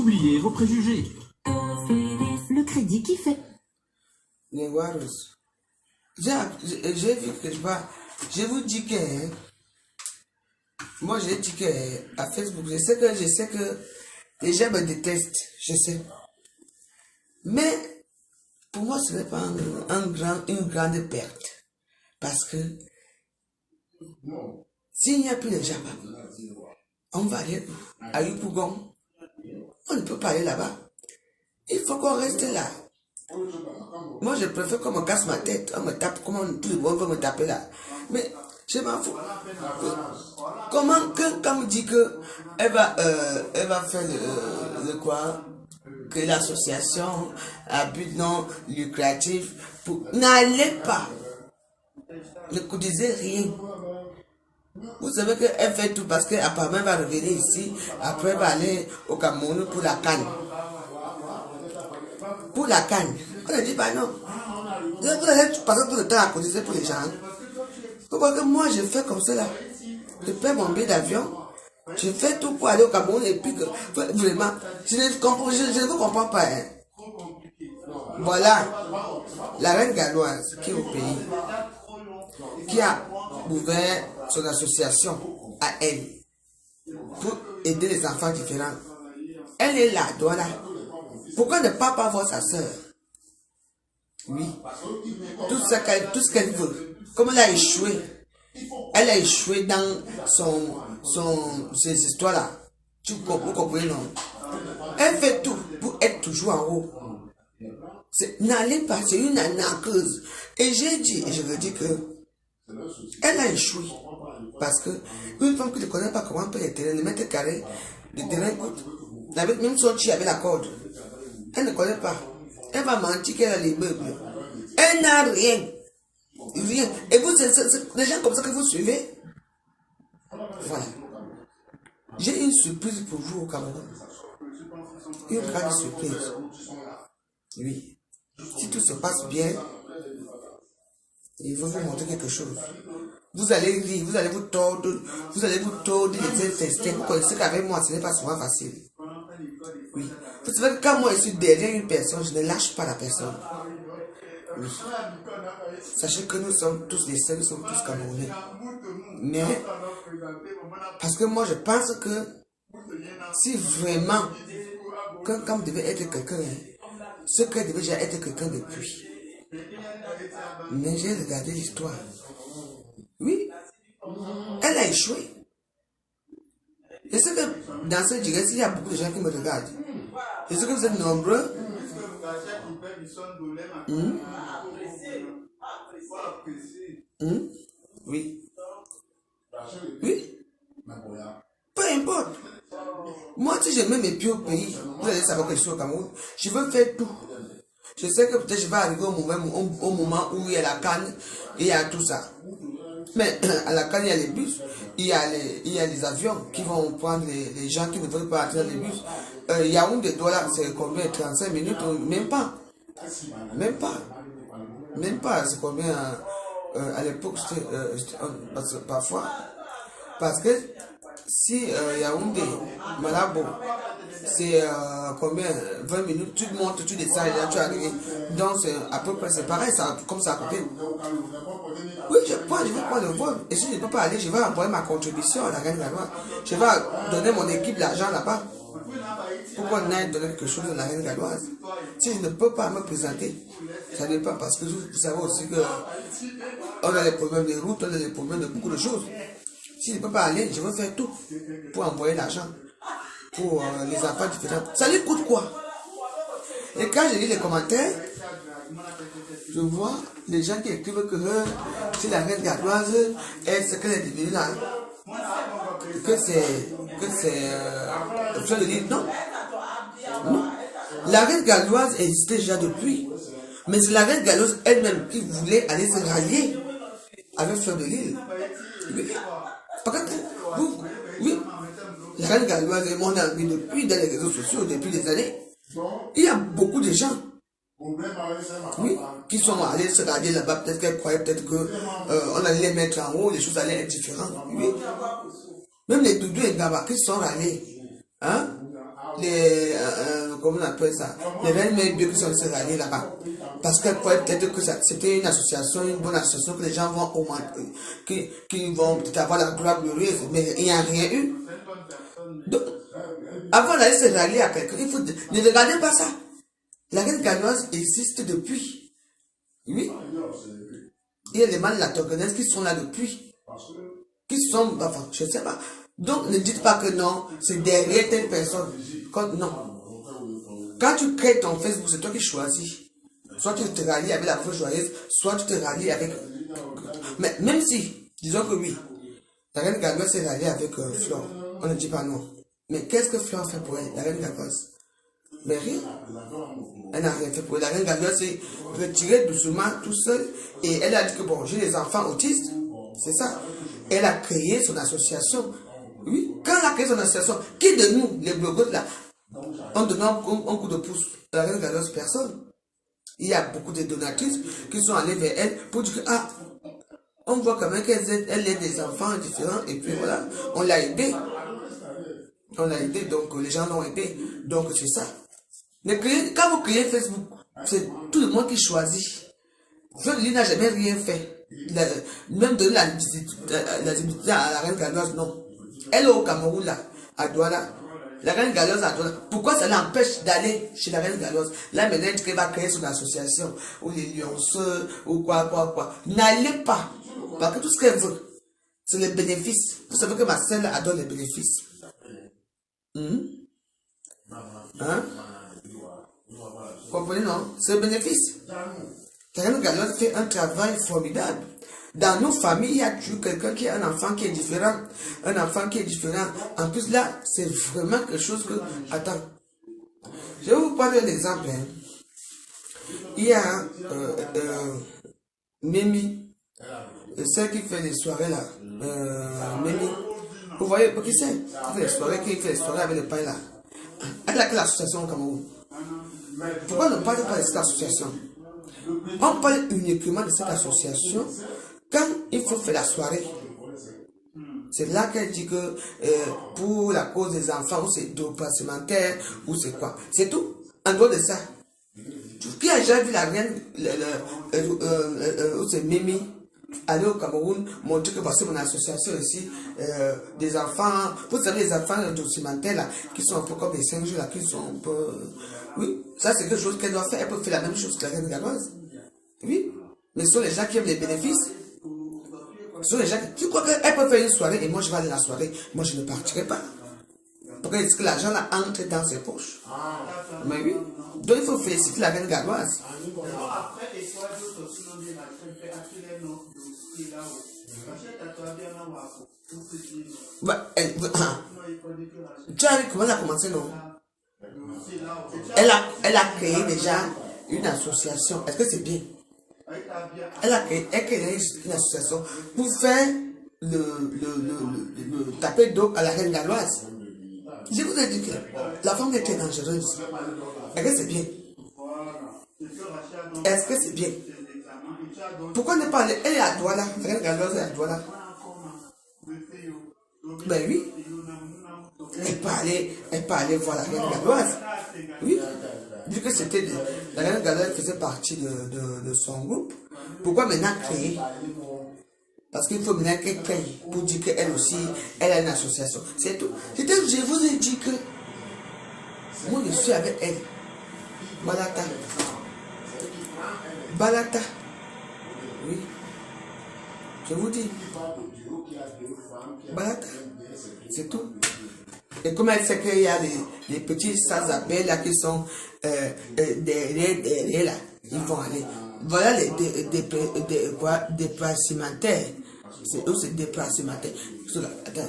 oubliez vos préjugés. Le crédit qui fait. Les Warriors. J'ai vu que je vous dis que hein, moi j'ai dit que à Facebook, je sais que les gens me détestent, je sais. Mais pour moi, ce n'est pas une grande perte. Parce que s'il n'y a plus de Java, on va aller à Yopougon. On ne peut pas aller là-bas. Il faut qu'on reste là. Moi, je préfère qu'on me casse ma tête. On me tape, comment tout le monde veut me taper là. Mais je m'en fous. Comment, quand on me dit qu'elle va faire le quoi? Que l'association à but non lucratif, n'allez pas. Ne cotisez rien. Vous savez qu'elle fait tout parce qu'apparemment elle va revenir ici, après elle va aller au Cameroun pour la canne. Pour la canne. On a dit, bah non. Vous allez passer tout le temps à cotiser pour les gens. Vous voyez que moi je fais comme cela. Je paie mon billet d'avion. Je fais tout pour aller au Cameroun et puis que, vraiment, je ne vous comprends pas. Hein. Voilà, la reine galloise qui est au pays, qui a ouvert son association à elle pour aider les enfants différents. Elle est là, voilà. Pourquoi ne pas voir sa soeur? Oui, tout ce qu'elle veut. Comme elle a échoué. Elle a échoué dans ces histoires-là. Vous comprenez, non? Elle fait tout pour être toujours en haut. N'allez pas, c'est une arnaqueuse. Et j'ai dit, et je veux dire que elle a échoué. Parce que une femme qui ne connaît pas comment on peut les terrains, les mètres carrés, les terrains coûtent. Même son chien avec la corde. Elle ne connaît pas. Elle va mentir qu'elle a les meubles. Elle n'a rien. Rien. Et vous, c'est des gens comme ça que vous suivez. Voilà. J'ai une surprise pour vous au Cameroun. Une grande surprise. Oui. Si tout se passe bien, il va vous montrer quelque chose. Vous allez rire, vous allez vous tordre les intestins. Vous connaissez qu'avec moi, ce n'est pas souvent facile. Oui. Vous savez que quand moi je suis derrière une personne, je ne lâche pas la personne. Oui. Sachez que nous sommes tous des seuls, nous sommes tous Camerounais. Mais, parce que moi je pense que si vraiment, quand vous devez être quelqu'un, ce qu'elle devait déjà être quelqu'un depuis. Mais j'ai regardé l'histoire. Oui, elle a échoué. Je sais que dans ce direct, il y a beaucoup de gens qui me regardent. Je sais que vous êtes nombreux. Oui. Oui. Peu importe. Moi, si je mets mes pieds au pays, vous allez savoir que je suis au Cameroun. Je veux faire tout. Je sais que peut-être je vais arriver au moment où il y a la canne et il y a tout ça. Mais à la canne, il y a les bus, il y a les avions qui vont prendre les gens qui ne veulent pas entrer dans les bus. Yaoundé Douala, c'est combien? 35 minutes? Même pas. Même pas. C'est combien? À l'époque, parfois. Parce que si Yaoundé, Malabo, c'est combien? 20 minutes, tu montes, tu descends et là tu arrives. Donc à peu près c'est pareil, comme ça à côté. Oui, je vais prendre le vol. Et si je ne peux pas aller, je vais envoyer ma contribution à la reine galloise. Je vais donner mon équipe l'argent là-bas. Pourquoi on aille donner quelque chose à la reine galloise? Si je ne peux pas me présenter, ça dépend parce que vous savez aussi que on a les problèmes de route, on a les problèmes de beaucoup de choses. Si je ne peux pas aller, je vais faire tout pour envoyer l'argent pour les enfants différents. Ça lui coûte quoi? Et quand je lis les commentaires, je vois les gens qui écrivent que si la reine galloise est ce qu'elle est devenue là, que c'est fleur de l'île. Non. La reine galloise existait déjà depuis. Mais c'est la reine galloise elle-même qui voulait aller se rallier avec fleur de l'île. Oui. Oui. La reine galloise est mon ami depuis dans les réseaux sociaux, depuis des années. Il y a beaucoup de gens qui sont allés se rallier là-bas. Peut-être qu'elles croyaient qu'on allait les mettre en haut, les choses allaient être différentes. Oui. Même les Doudou et Gaba qui sont ralliés. Hein? comment on appelle ça, les reines mères bio qui sont se rallier là-bas. Parce qu'elles croyaient peut-être que c'était une association, une bonne association, que les gens vont augmenter, qui vont peut-être avoir la gloire glorieuse, mais il n'y a rien eu. Donc, avant d'aller se rallier à quelqu'un, il faut ne regardez pas ça. La reine galloise existe depuis. Oui. Il y a les mâles de la Togonaise qui sont là depuis. Qui sont, enfin, je ne sais pas. Donc, ne dites pas que non, c'est derrière telle personne. Non. Quand tu crées ton Facebook, c'est toi qui choisis. Soit tu te rallies avec la feu joyeuse, soit tu te rallies avec... Mais même si, disons que oui, la reine galloise s'est ralliée avec Flore, on ne dit pas non. Mais qu'est-ce que Flore fait pour elle, la reine galloise? Mais rien. Elle n'a rien fait pour elle. La reine galloise s'est retirée doucement, tout seul, et elle a dit que bon, j'ai des enfants autistes, c'est ça. Elle a créé son association. Oui, quand elle a créé son association, qui de nous, les blogueurs là, ont donné un coup de pouce à la reine galloise? Personne. Il y a beaucoup de donatrices qui sont allées vers elle pour dire que, ah, on voit quand même qu'elle aide des enfants différents, et puis voilà, on l'a aidé. On l'a aidé, donc les gens l'ont aidé. Donc c'est ça. Mais quand vous créez Facebook, c'est tout le monde qui choisit. Lui n'a jamais rien fait. Même donner la visibilité à la reine galloise, non. Elle est au Cameroun, là, à Douala. La reine galloise à Douala. Pourquoi ça l'empêche d'aller chez la reine galloise? Là, maintenant, elle va créer son association, ou les lionceux, ou quoi. N'allez pas. Parce que tout ce qu'elle veut, c'est les bénéfices. Vous savez que ma sœur adore les bénéfices. Hein? Comprenez, non? C'est le bénéfice. La reine galloise fait un travail formidable. Dans nos familles, il y a toujours quelqu'un qui a un enfant qui est différent. Un enfant qui est différent. En plus, là, c'est vraiment quelque chose que... Attends. Je vais vous parler d'un exemple. Hein. Il y a Mimi, celle qui fait des soirées là. Mimi. Vous voyez, qui c'est? Qui fait les soirées avec le pain là. Elle a créé l'association au Cameroun. Pourquoi ne parle pas de cette association? On parle uniquement de cette association quand il faut faire la soirée. C'est là qu'elle dit que pour la cause des enfants, ou c'est documentaire, ou c'est quoi. C'est tout. En dehors de ça. Qui a déjà vu la reine, c'est Mimi, aller au Cameroun, montrer que voici mon association ici, des enfants, vous savez, les enfants documentaires là, qui sont un peu comme les 5 jours là, qui sont un peu... Oui, ça c'est quelque chose qu'elle doit faire, elle peut faire la même chose que la reine galloise. Oui, mais ce sont les gens qui aiment les bénéfices. Ce sont les gens qui... Tu crois qu'elle peut faire une soirée et moi je vais aller à la soirée, moi je ne partirai pas. Parce que l'argent là entre dans ses poches. Mais oui, donc il faut féliciter la reine galloise. Tu as vu comment elle a commencé, non? Elle a créé déjà une association. Est-ce que c'est bien? Elle a créé une association pour faire le taper d'eau à la reine galloise. Je vous ai dit que la femme était dangereuse. Est-ce que c'est bien? Est-ce que c'est bien? Pourquoi ne pas aller? Elle est à Douala. La reine galloise est à Douala. Ben oui. Elle peut aller voir la reine galloise. Oui. Vu que c'était la reine galloise faisait partie de son groupe. Pourquoi maintenant créer? Parce qu'il faut maintenant qu'elle crée pour dire qu'elle aussi, elle a une association. C'est tout. Je vous ai dit que moi je suis avec elle. Balata. Balata. Oui. Je vous dis. Balata. C'est tout. Et comme elle sait qu'il y a des petits sans-abel là qui sont derrière là, ils vont aller. Voilà les déplacementaires. C'est eux, c'est déplacementaires. Attends.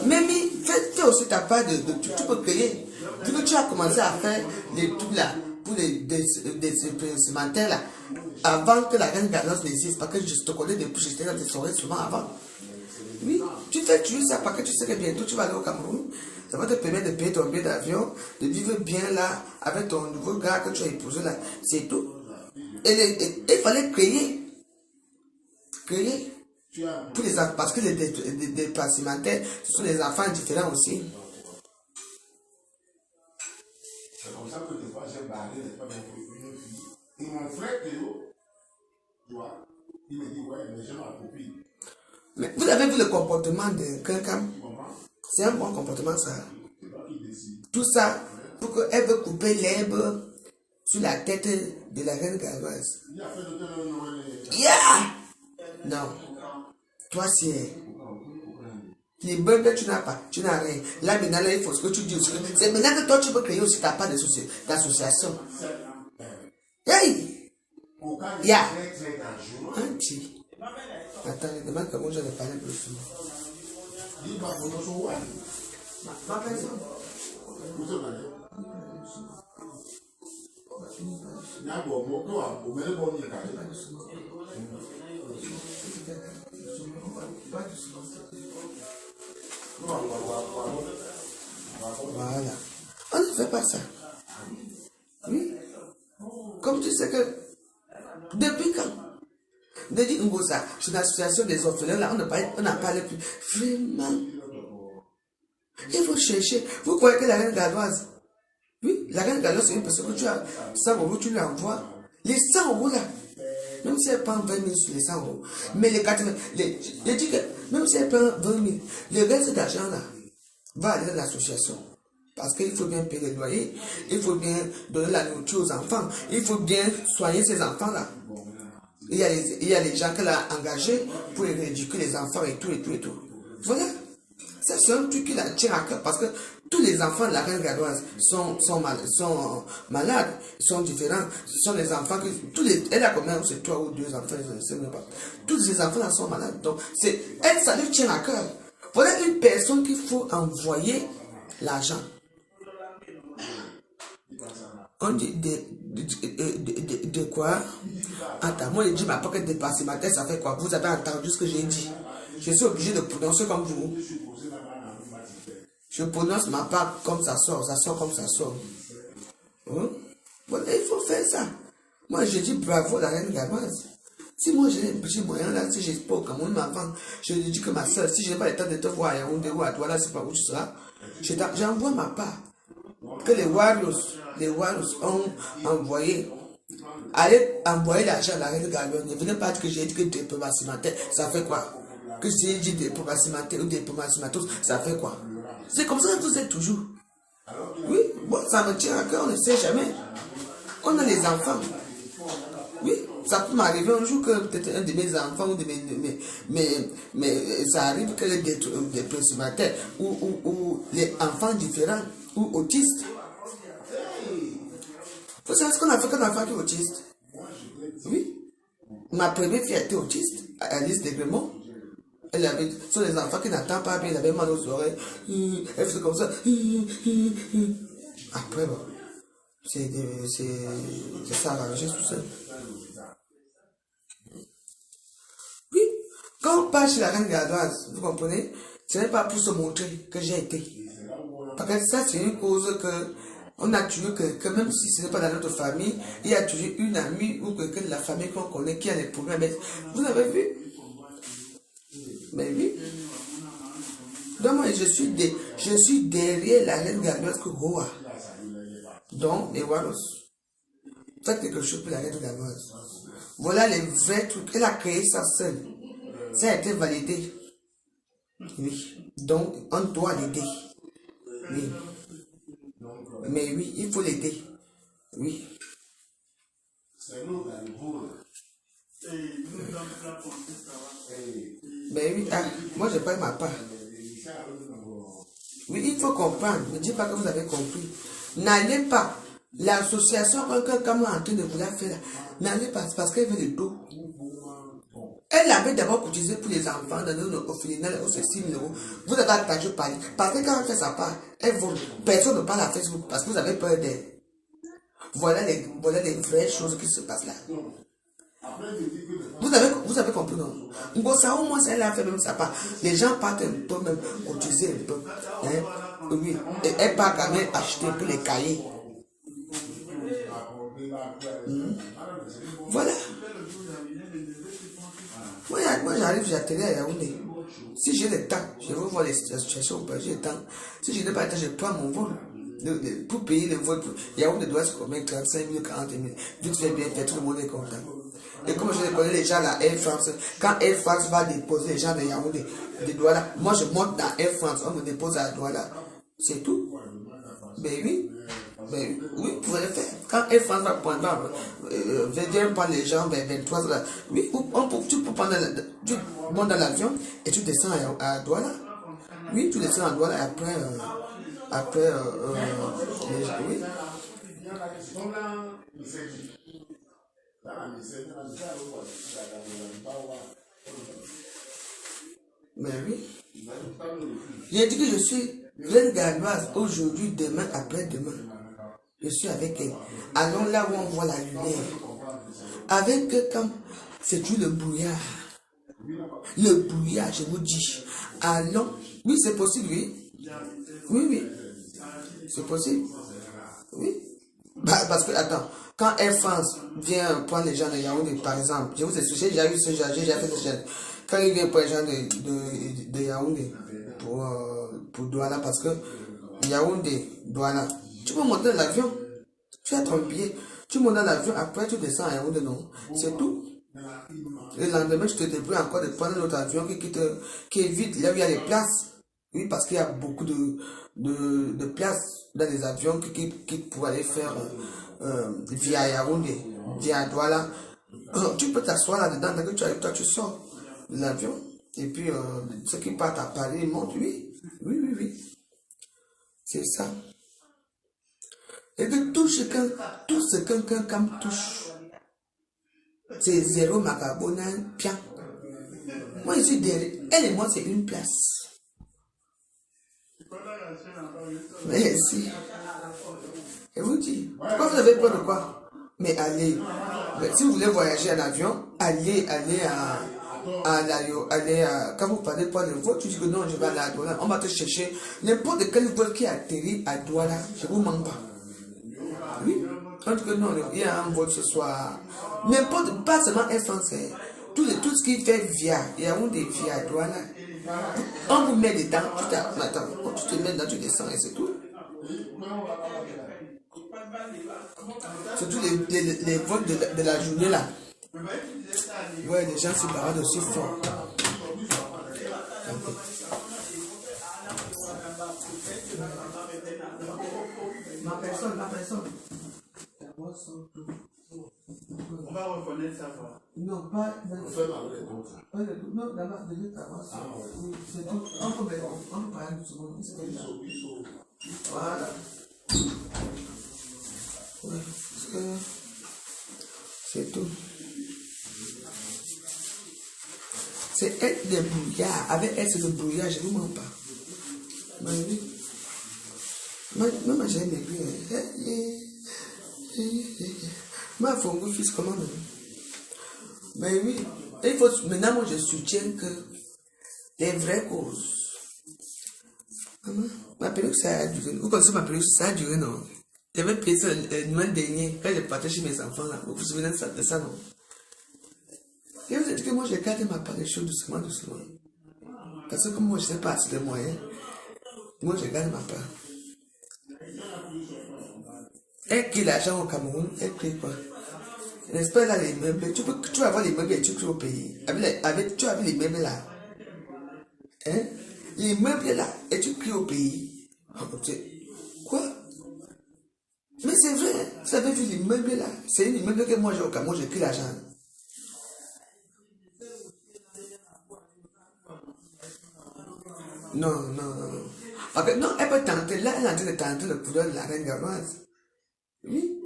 Mimi, fais aussi ta part tu peux créer. Vu que tu as commencé à faire les trucs là, pour les déplacementaires là, avant que la reine galloise n'existe, parce que je te connais depuis, j'étais dans des soirées souvent avant. Oui, tu fais ça parce que tu sais que bientôt tu vas aller au Cameroun. Ça va te permettre de payer ton billet d'avion, de vivre bien là, avec ton nouveau gars que tu as épousé là. C'est tout. Et il fallait créer. Pour les enfants, parce que les déplacementaires, ce sont des enfants différents aussi. C'est comme ça que des fois, j'ai barré les femmes avec une fille. Et mon frère Théo, tu vois, il me dit, ouais, mais j'ai ma copine. Mais vous avez vu le comportement de quelqu'un? C'est un bon comportement, ça. Tout ça pour qu'elle veut couper l'herbe sur la tête de la reine galloise. Yeah! Non. Toi, c'est... Les bœufs que tu n'as pas, tu n'as rien. Là, maintenant, là, il faut ce que tu dis aussi. C'est maintenant que toi, tu peux créer aussi ta part d'association. Hey! Yeah! Anti. Attends, je demande comment je vais parler plus souvent. Ma personne. Voilà. On ne fait pas ça. Oui. Comme tu sais que depuis quand? Depuis Ngoza, sur l'association des orphelins, là, on n'a pas le plus. Vraiment. Il faut chercher. Vous croyez que la reine galloise, oui, la reine galloise, c'est une personne que tu as 100 euros, tu lui envoies. Les 100 euros là, même si elle prend 20 000 sur les 100 euros, mais les 80, je dis que même si elle prend 20 000, le reste d'argent là va aller dans l'association. Parce qu'il faut bien payer les loyers, il faut bien donner la nourriture aux enfants, il faut bien soigner ces enfants là. Il y a les gens qu'elle a engagés pour éduquer les enfants et tout. Voilà. Ça, c'est un truc qui la tient à cœur parce que tous les enfants de la reine galloise sont malades, sont différents. Ce sont les enfants elle a combien? C'est 3 ou 2 enfants, je ne sais même pas. Tous ces enfants-là sont malades. Donc, elle, ça lui tient à cœur. Voilà une personne qu'il faut envoyer l'argent. On dit de quoi? Attends, moi, je dis ma pocket de parcimentaire, ça fait quoi? Vous avez entendu ce que j'ai dit? Je suis obligé de prononcer comme vous. Je prononce ma part comme ça sort comme ça sort. Hein? Voilà, il faut faire ça. Moi, je dis bravo à la reine galloise. Si moi j'ai un petit moyen là, si j'ai pas au Cameroun avant, je lui dis que ma soeur, si je n'ai pas le temps de te voir à Yaoundé ou à toi là, c'est pas où tu seras, j'envoie ma part. Que les Warriors ont envoyé. Allez envoyer l'argent à la reine galloise. Ne venez pas dire que j'ai dit que dépôt cimentaire, ça fait quoi? Que j'ai dit dépôt cimentaire ou dépôt cimentos, ça fait quoi? C'est comme ça que vous êtes toujours. Oui, bon, ça me tient à cœur, on ne sait jamais. On a les enfants. Oui, ça peut m'arriver un jour que peut-être un de mes enfants ou de mais ça arrive que les dépressivataires ou les enfants différents ou autistes. Vous savez ce qu'on a fait qu'un enfant qui est autiste? Oui. Ma première fille était autiste, Alice de Gremont. Elle avait, ce sont les enfants qui n'entendent pas bien, elle avait mal aux oreilles. Elle faisait comme ça. Après, bon, c'est s'arranger tout seul. Oui, quand on passe chez la reine galloise, vous comprenez, ce n'est pas pour se montrer que j'ai été. Parce que ça, c'est une cause que on a toujours quelqu'un, même si ce n'est pas dans notre famille, il y a toujours une amie ou quelqu'un de la famille qu'on connaît qui a des problèmes. Vous avez vu? Mais oui. Donc moi, je suis derrière la reine galloise que Roa. Donc, les Waros. Faites quelque chose pour la reine galloise. Voilà les vrais trucs. Elle a créé ça seule. Ça a été validé. Oui. Donc, on doit l'aider. Oui. Mais oui, il faut l'aider. Oui. Mais oui, moi je paye ma part. Oui, il faut comprendre. Ne dites pas que vous avez compris. N'allez pas. L'association, comme on est en train de vous la faire, n'allez pas parce qu'elle veut le dos. Elle avait d'abord cotisé pour les enfants dans nos orphelinats, c'est 6 000 euros. Vous avez entendu parler. Parce que quand elle fait sa part, elle vole. Personne ne parle à Facebook parce que vous avez peur d'elle. Voilà les vraies choses qui se passent là. Vous avez compris, non? Ça, au moins, elle a fait même sa part. Les gens partent un peu, même cotiser un peu. Hein? Oui. Et elle part quand même acheter pour les cahiers. Voilà. Moi j'arrive, j'atterris à Yaoundé. Si j'ai le temps, je vais voir les situations, j'ai le temps. Si je n'ai pas le temps, je prends mon vol. Pour payer le vol, Yaoundé doit se commettre 35 000, 40 000. Vite fait bien fait, tout le monde est content. Et comme je connais les gens à Air France, quand Air France va déposer les gens de Yaoundé, de Douala, moi je monte dans Air France, on me dépose à Douala. C'est tout. Ben oui. Ben oui, vous pouvez le faire. Quand Air France va prendre, viens prendre les gens vers 23 heures. Oui, tu peux prendre, tu montes dans l'avion et tu descends à Douala. Oui, tu descends à Douala et après, oui. Mais oui. J'ai dit que je suis reine galloise aujourd'hui, demain, après-demain. Je suis avec elle. Allons là où on voit la lumière. Avec eux, quand c'est tout le brouillard. Le brouillard, je vous dis. Allons. Oui, c'est possible, oui. Oui, oui. C'est possible. Oui. Bah, parce que, attends, quand Air France vient prendre les gens de Yaoundé, par exemple, je vous ai expliqué, j'ai eu ce genre, j'ai fait ce genre. Quand il vient prendre les gens de Yaoundé pour Douala, parce que Yaoundé, Douala, tu peux monter dans l'avion, tu as ton billet, tu montes dans l'avion, après tu descends à Yaoundé, non, c'est tout. Le lendemain, je te débrouilles encore de prendre un autre avion qui est vide, là où il y a les places. Oui, parce qu'il y a beaucoup de places dans les avions qui pourraient aller faire via Yaoundé, via Douala. Tu peux t'asseoir là-dedans, dès que tu arrives, toi tu sors de l'avion. Et puis, ceux qui partent à Paris, ils montent, oui. Oui, oui, oui. C'est ça. Et que tout ce que quelqu'un touche, c'est zéro macabona, bien. Moi, je suis derrière. Elle et moi, c'est une place. Merci. Et vous dites, pourquoi vous avez peur de quoi? Mais allez. Mais si vous voulez voyager en avion, allez quand vous parlez pas de vol, tu dis que non, je vais aller à Douala. On va te chercher n'importe quel vol qui atterrit à Douala. Je ne vous mens pas. Oui. On dit que non, il y a un vol ce soir. N'importe, pas seulement Air France. Tout ce qui fait via, il y a des via Douala. On vous met dedans, tu te mets dedans, tu descends et c'est tout. Surtout les vols de la journée là. Ouais, les gens se baradent aussi fort. Ma personne. On va reconnaître sa voix. Non, pas. Non, d'abord, de l'autre avant. Oui, c'est tout. On peut parler doucement. Voilà. Oui, c'est tout. C'est être des brouillards. Avec elle, c'est le brouillard, je ne vous mens pas. Mais oui. Moi, j'aime bien. Ma fongo fils, comment non? Mais oui. Il faut, maintenant, moi, je soutiens que les vraies causes. Maman, ma perruque, ça a duré. Vous connaissez ma perruque, ça a duré, non? J'avais pris ça le Noël dernier, quand je partais chez mes enfants, là. Vous vous souvenez de ça, non? Et vous dites que moi, j'ai gardé ma perruque doucement. Parce que comme moi, je n'ai pas assez de moyens, moi, je garde ma part. Elle crie l'argent au Cameroun, elle crie quoi? N'est-ce pas là les meubles? Tu vas avoir les meubles et tu cries au pays. Tu as vu les meubles là? Hein? Les meubles là, et tu cries au pays. Quoi? Mais c'est vrai, vous avez vu les meubles là? C'est une meuble que moi j'ai au Cameroun, j'ai crie l'argent. Non. Okay, non, elle peut tenter, là, elle est en train de tenter le couleur de la reine galloise. Oui,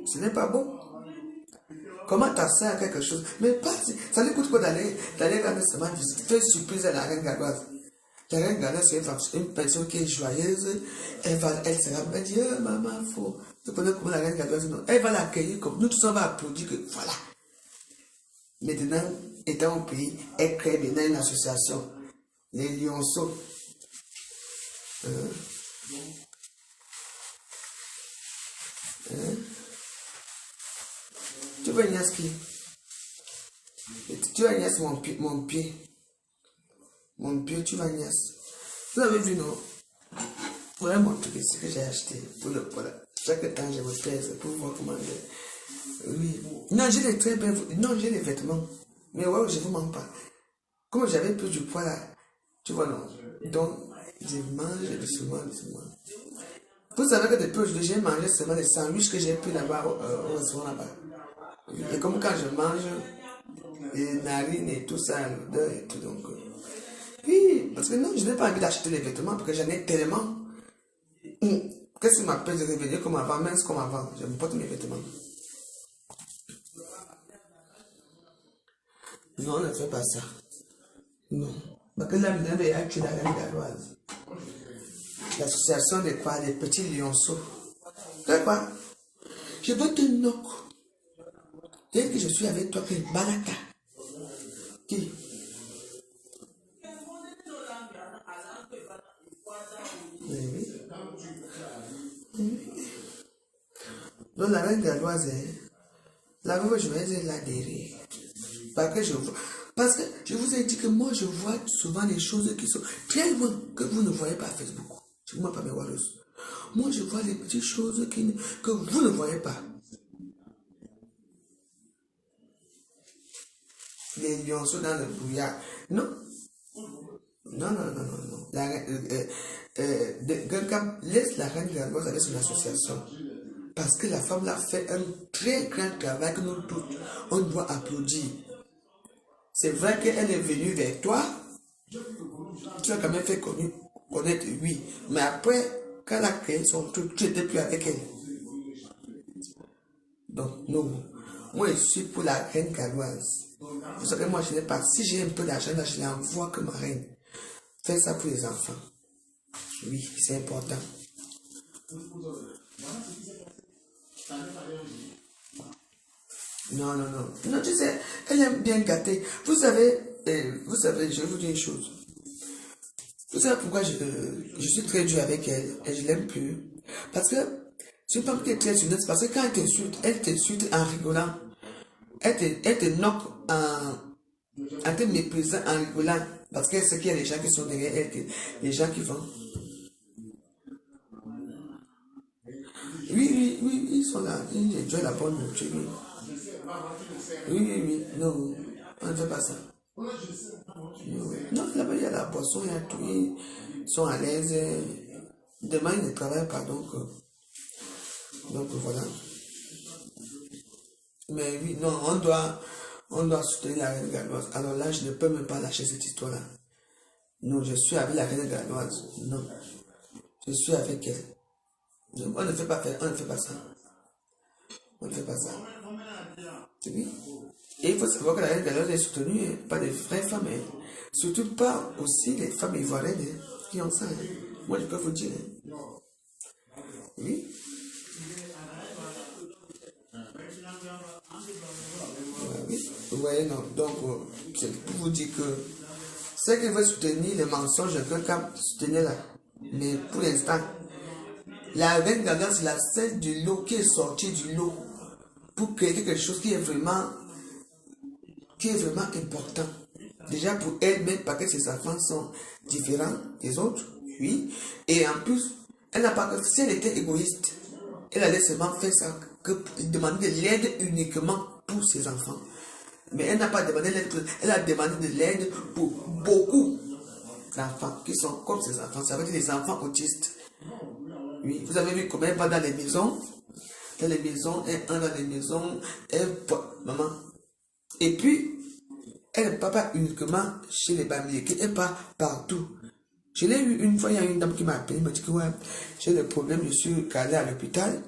ce n'est pas bon. Comment t'as ça à quelque chose? Mais pas, ça ne coûte quoi d'aller regarder seulement visiter, faire surprise à la reine galloise. La reine galloise, c'est une personne qui est joyeuse. Elle sera, elle dit, oh, maman, faut. Tu connais comment la reine galloise, non? Elle va l'accueillir comme nous tous, on va applaudir que voilà. Maintenant, étant au pays, elle crée maintenant une association. Les lionceaux. Tu veux Ignace qui? Tu vas Ignace mon pied. Mon pied, tu vas Ignace. Vous avez vu, non? pourrais montrer ce que j'ai acheté pour le voilà. Chaque temps, je me pèse pour voir comment oui. Non, j'ai des très belles. Non, j'ai des vêtements. Mais ouais, je ne vous mens pas. Comme j'avais plus du poids là, tu vois, non. Donc, je mange doucement. Vous savez que depuis aujourd'hui, j'ai mangé seulement les sandwichs que j'ai pris là-bas au restaurant là-bas. Et comme quand je mange les narines et tout ça, l'odeur et tout, donc. Oui, parce que non, je n'ai pas envie d'acheter les vêtements parce que j'en ai tellement. Qu'est-ce qui m'appelle de revenir comme avant, mince comme avant? Je me porte mes vêtements. Non, on ne fait pas ça. Non. Parce que là, maintenant, il y a la reine galloise. L'association des quoi? Des petits lionceaux. C'est quoi? Je veux te knock. Dès que je suis avec toi, que Baraka. Qui? Oui. Donc la reine galloise, la veuve joyeuse est là derrière. Parce que je vous ai dit que moi je vois souvent des choses qui sont très loin que vous ne voyez pas à Facebook. Je ne vois pas mes wallos. Moi je vois les petites choses que vous ne voyez pas. Les lionceaux dans le brouillard. Non. Non. Quelqu'un laisse la reine galloise avec son association. Parce que la femme là fait un très grand travail que nous tous, on doit applaudir. C'est vrai qu'elle est venue vers toi. Tu as quand même fait connaître, oui. Mais après, quand elle a créé son truc, tu n'étais plus avec elle. Donc, non. Moi, je suis pour la reine galloise. Vous savez, moi, je n'ai pas. Si j'ai un peu d'argent, je l'envoie que ma reine. Fais ça pour les enfants. Oui, c'est important. Non. Non, tu sais, elle aime bien gâter. Vous savez, je vais vous dire une chose. Vous savez pourquoi je suis très dur avec elle et je l'aime plus? Parce que c'est une femme qui est très honnête. Parce que quand elle t'insulte en rigolant. Elle te knock en te méprisant, en rigolant. Parce qu'elle sait qu'il y a des gens qui sont derrière elle, les gens qui vont. Oui, ils sont là. Ils enjoient la bonne nourriture. Oui, non, on ne fait pas ça. Non, là-bas, il y a la boisson, il y a tout, ils sont à l'aise. Demain, ils ne travaillent pas, donc voilà. Mais oui, non, on doit soutenir la reine galloise. Alors là, je ne peux même pas lâcher cette histoire-là. Non, je suis avec la reine galloise. Non, je suis avec elle. On ne fait pas ça. On ne fait pas ça. Oui. Et il faut savoir que la reine galloise est soutenue par des vraies femmes. Surtout pas aussi les femmes ivoiriennes qui ont ça. Moi, je peux vous dire. Oui. Oui. Vous voyez, non. Donc, c'est pour vous dire que c'est qu'elle veut soutenir les mensonges de quelqu'un, soutenir là. Mais pour l'instant, la reine galloise, c'est la celle du lot qui est sortie du lot pour créer quelque chose qui est vraiment important. Déjà pour elle-même, parce que ses enfants sont différents des autres, oui. Et en plus, elle n'a pas, si elle était égoïste, elle allait seulement faire ça, demander de l'aide uniquement pour ses enfants. Mais elle n'a pas demandé l'aide, elle a demandé de l'aide pour beaucoup d'enfants qui sont comme ses enfants. Ça veut dire les enfants autistes. Oui, vous avez vu comment elle va dans les maisons. Dans les maisons, elle entre dans les maisons, maman. Et puis, elle ne part pas uniquement chez les Bamileke, elle part partout. Je l'ai eu une fois, il y a une dame qui m'a appelé, elle m'a dit que ouais, j'ai des problèmes, je suis calé à l'hôpital.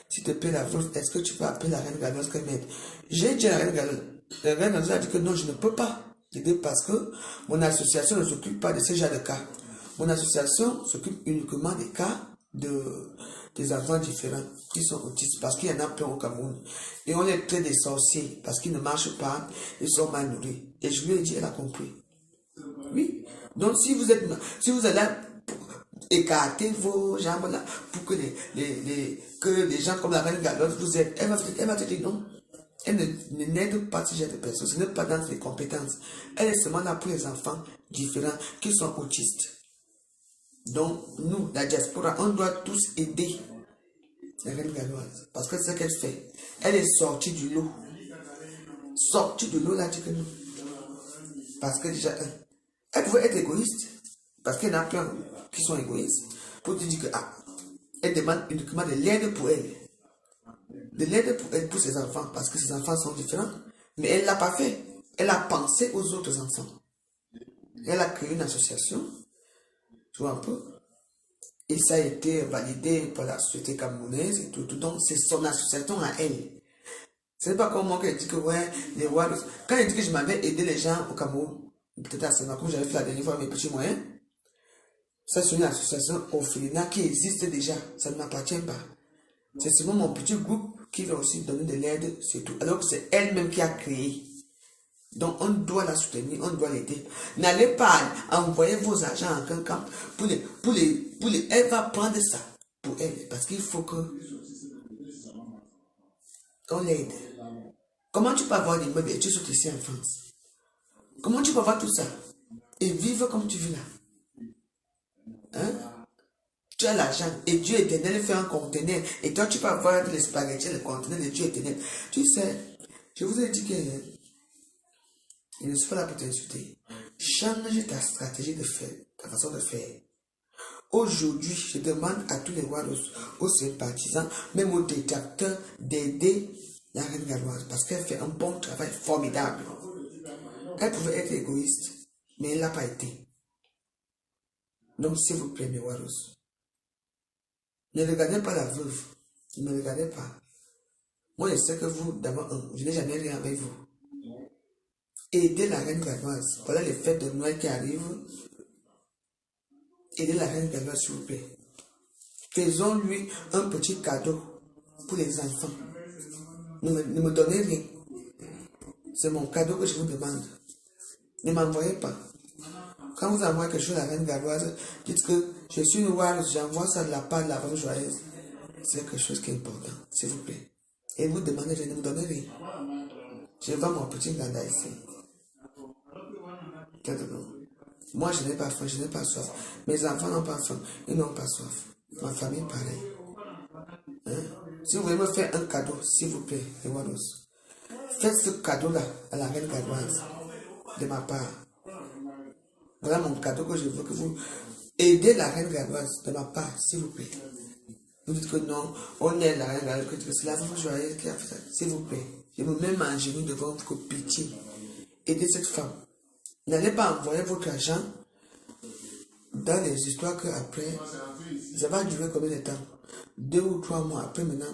S'il te plaît, est-ce que tu peux appeler la reine galloise qu'elle m'aide? J'ai dit à la reine galloise. La reine galloise a dit que non, je ne peux pas l'aider parce que mon association ne s'occupe pas de ce genre de cas. Mon association s'occupe uniquement des cas des enfants différents qui sont autistes parce qu'il y en a plein au Cameroun. Et on les traite des sorciers parce qu'ils ne marchent pas, ils sont mal nourris. Et je lui ai dit, elle a compris. Oui. Donc si vous êtes là, écarter vos jambes là pour que les gens comme la reine galloise vous aident, elle va te dire non. Elle n'aide pas ce genre de personnes. Ce n'est pas dans ses compétences. Elle est seulement là pour les enfants différents qui sont autistes. Donc, nous, la diaspora, on doit tous aider la reine galloise. Parce que c'est ce qu'elle fait. Elle est sortie du lot. Sortie de l'eau, là, dit que non. Parce que déjà, elle pouvait être égoïste. Parce qu'il y en a plein qui sont égoïstes. Pour te dire que, elle demande uniquement de l'aide pour elle. De l'aide pour elle, pour ses enfants. Parce que ses enfants sont différents. Mais elle ne l'a pas fait. Elle a pensé aux autres enfants. Elle a créé une association. Tu vois un peu. Et ça a été validé par la société camerounaise et tout. Donc, c'est son association à elle. Ce n'est pas comme moi qui dit que, ouais, les rois. Quand il dit que je m'avais aidé les gens au Cameroun, peut-être à Sénat, comme j'avais fait la dernière fois mes petits moyens, ça c'est une association orphelinat qui existe déjà. Ça ne m'appartient pas. C'est seulement mon petit groupe qui va aussi donner de l'aide, c'est tout. Alors que c'est elle-même qui a créé. Donc on doit la soutenir, on doit l'aider. N'allez pas envoyer vos argent en quelqu'un elle va prendre ça pour elle. Parce qu'il faut que on l'aide. Comment tu peux avoir des meubles et tu es ici en France? Comment tu peux avoir tout ça et vivre comme tu vis là? Hein? Tu as l'argent et Dieu éternel fait un conteneur et toi tu peux avoir les spaghettis, le conteneur de Dieu éternel. Tu sais, je vous ai dit que il ne suffit pas là pour t'insulter. Change ta stratégie de faire, ta façon de faire. Aujourd'hui, je demande à tous les rois, aux sympathisants, même aux détracteurs, d'aider la reine galloise parce qu'elle fait un bon travail formidable. Elle pouvait être égoïste, mais elle ne l'a pas été. Donc, s'il vous plaît, mes Waros, ne regardez pas la veuve. Ne me regardez pas. Moi, je sais que vous, d'abord, je n'ai jamais rien avec vous. Aidez la reine galloise. Voilà les fêtes de Noël qui arrivent. Aidez la reine galloise, s'il vous plaît. Faisons-lui un petit cadeau pour les enfants. Ne me donnez rien. C'est mon cadeau que je vous demande. Ne m'envoyez pas. Quand vous envoyez quelque chose à la reine galloise, dites que je suis une roi, j'envoie ça de la part de la femme joyeuse. C'est quelque chose qui est important, s'il vous plaît. Et vous demandez, je ne me donnez rien. Je vends mon petit ganda ici. Moi, je n'ai pas faim, je n'ai pas soif. Mes enfants n'ont pas faim, ils n'ont pas soif. Ma famille, pareil. Hein? Si vous voulez me faire un cadeau, s'il vous plaît, les Waros, faites ce cadeau-là à la reine galloise, de ma part. Voilà mon cadeau que je veux que vous aidez la reine galloise, de ma part, s'il vous plaît. Vous dites que non, on est la reine galloise, que c'est la femme joyeuse qui a fait ça. S'il vous plaît, je me mets en genoux devant votre pitié. Aidez cette femme. N'allez pas envoyer votre argent dans les histoires que après, ça va durer combien de temps? 2 ou 3 mois après, maintenant,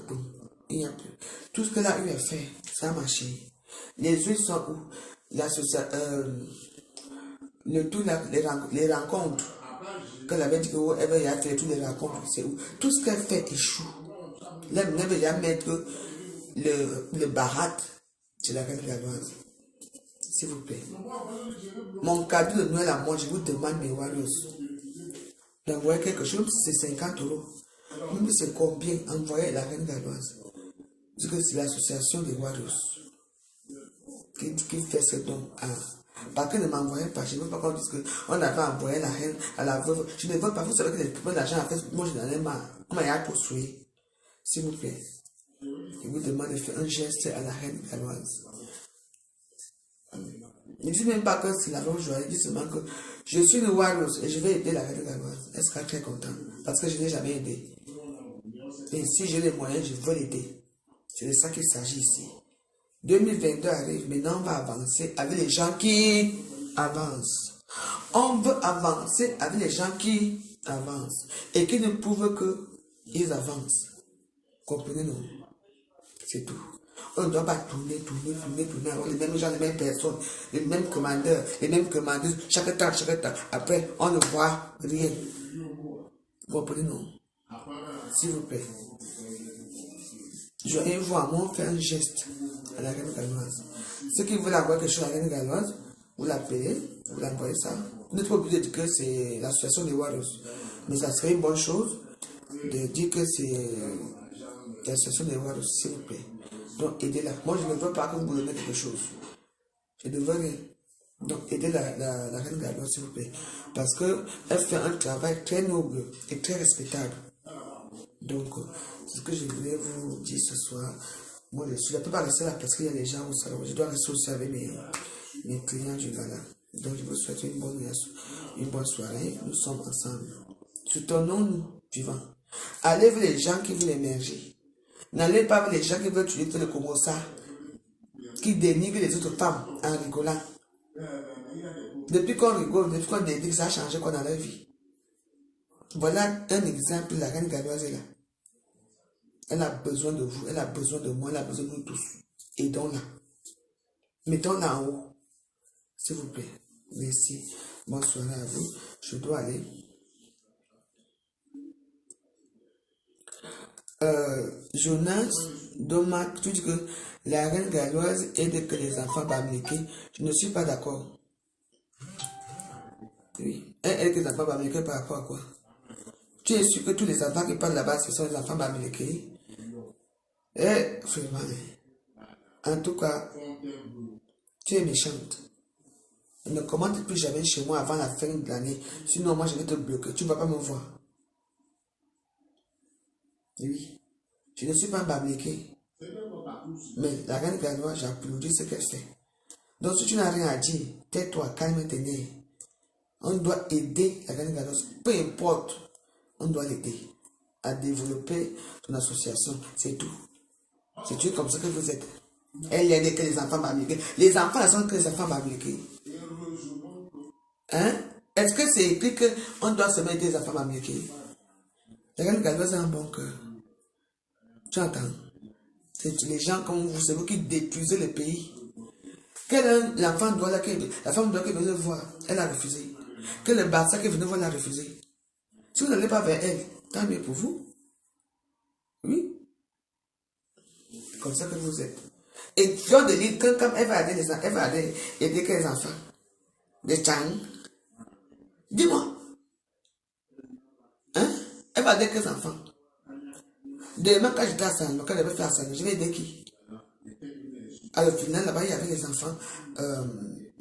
il n'y a plus. Tout ce qu'elle a eu à faire, ça a marché. Les huiles sont où? Les rencontres qu'elle avait dit qu'elle a fait toutes les rencontres, c'est où? Tout ce qu'elle fait échoue. Là, elle ne veut jamais mettre le barat de la reine galloise. S'il vous plaît. Mon cadeau de Noël à moi, je vous demande, mes Waros, d'envoyer quelque chose, c'est 50 €. Même si c'est combien, envoyer la reine galloise. Parce que c'est l'association des Waros qui fait ce don. Parce que ne m'envoyez pas, je ne veux pas qu'on dise qu'on avait envoyé la reine à la veuve. Je ne veux pas, vous savez que les problèmes d'argent, en fait, moi je n'en ai marre. On m'a poursuivi. S'il vous plaît. Je vous demande de faire un geste à la reine galloise. Ne dis même pas que c'est la même joie, dis seulement que je suis une Waros et je vais aider la reine galloise. Elle sera très contente parce que je n'ai jamais aidé. Et si j'ai les moyens, je veux l'aider. C'est de ça qu'il s'agit ici. 2022 arrive, maintenant on va avancer avec les gens qui avancent. On veut avancer avec les gens qui avancent et qui ne prouvent qu'ils avancent. Comprenez-nous? C'est tout. On ne doit pas tourner avec les mêmes gens, les mêmes personnes, les mêmes commandeurs, les mêmes commandeuses, chaque temps. Après, on ne voit rien. Vous comprenez-nous? S'il vous plaît. Je vais voir, moi, faire un geste à la reine galloise. Ceux qui veulent avoir quelque chose à la reine galloise, vous l'appelez, vous l'envoyez ça. Vous n'êtes pas obligé de dire que c'est l'association des Waros. Mais ça serait une bonne chose de dire que c'est l'association des Waros, s'il vous plaît. Donc, aidez-la. Moi, je ne veux pas que vous me donniez quelque chose. Je ne veux rien. Donc, aidez la reine Galoise, s'il vous plaît. Parce qu'elle fait un travail très noble et très respectable. Donc, c'est ce que je voulais vous dire ce soir. Moi, je suis là, je ne peux pas rester là parce qu'il y a des gens au salon. Je dois rester aussi avec mes clients du gala. Donc, je vous souhaite une bonne soirée. Nous sommes ensemble. Soutenons-nous, vivants. Allez vers les gens qui veulent émerger. N'allez pas vers les gens qui veulent tuer le Komosa, qui dénigrent les autres femmes en rigolant. Depuis qu'on rigole, depuis qu'on dénigre, ça a changé quoi dans leur vie. Voilà un exemple, la reine Galoise est là. Elle a besoin de vous, elle a besoin de moi, elle a besoin de nous tous. Aidons-la. Mettons-la en haut. S'il vous plaît. Merci. Bonne soirée à vous. Je dois aller. Jonas, Domac, tu dis que la reine Galoise aide que les enfants bamléqués. Je ne suis pas d'accord. Oui. Elle aide que les enfants bamléqués par rapport à quoi? Tu es sûr que tous les enfants qui parlent là-bas, ce sont les enfants bamléqués? Eh, vraiment. En tout cas, tu es méchante. Ne commente plus jamais chez moi avant la fin de l'année. Sinon, moi, je vais te bloquer. Tu ne vas pas me voir. Oui. Je ne suis pas bamléqué. Mais la reine Galoise, j'applaudis ce qu'elle fait. Donc, si tu n'as rien à dire, tais-toi, calme tes nerfs. On doit aider la reine Galoise. Peu importe, on doit l'aider à développer ton association. C'est tout. C'est comme ça que vous êtes. Elle aide que les enfants bamléqués. Les enfants, elles sont que les enfants bamléqués. Hein? Est-ce que c'est écrit qu'on doit se mettre des enfants bamléqués? La reine Galoise a un bon cœur. Tu entends? C'est les gens comme vous, c'est vous qui détruisez le pays. La femme doit venir voir, elle a refusé. Que le Barça qui est venu voir, elle a refusé. Si vous n'allez pas vers elle, tant mieux pour vous. Oui. Comme ça que vous êtes. Et Dieu de dire que comme elle va aider les enfants, elle va aider que les enfants. Des Tchang. Dis-moi. Hein? Elle va aider que les enfants. Demain, quand j'étais à San, quand elle avait fait à San, je vais aider qui? À le final, là-bas, il y avait les enfants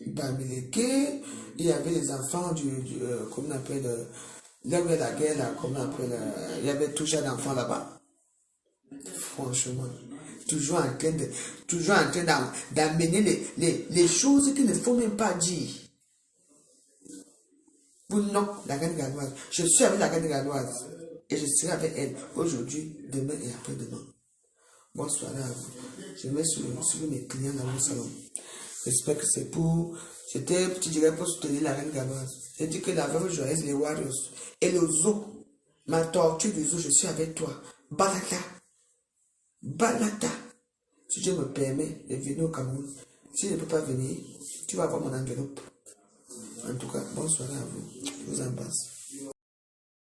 bamléqués, il y avait les enfants comment on appelle, là où il y a la guerre, là, comment on appelle, il y avait tout un enfant là-bas. Franchement, toujours en train d'amener les choses qu'il ne faut même pas dire. Pour non, la reine Galoise. Je suis avec la reine Galoise. Et je serai avec elle aujourd'hui, demain et après-demain. Bonne soirée à vous. Je vais suivre mes clients dans mon salon. J'espère que c'est pour... tu dirais pour soutenir la reine Galoise. J'ai dit que la veuve joyeuse, les Warriors et le zoo, ma tortue du zoo, je suis avec toi. Balata. Balata. Si Dieu me permet de venir au Cameroun, si je ne peux pas venir, tu vas avoir mon enveloppe. En tout cas, bonne soirée à vous. Je vous embrasse.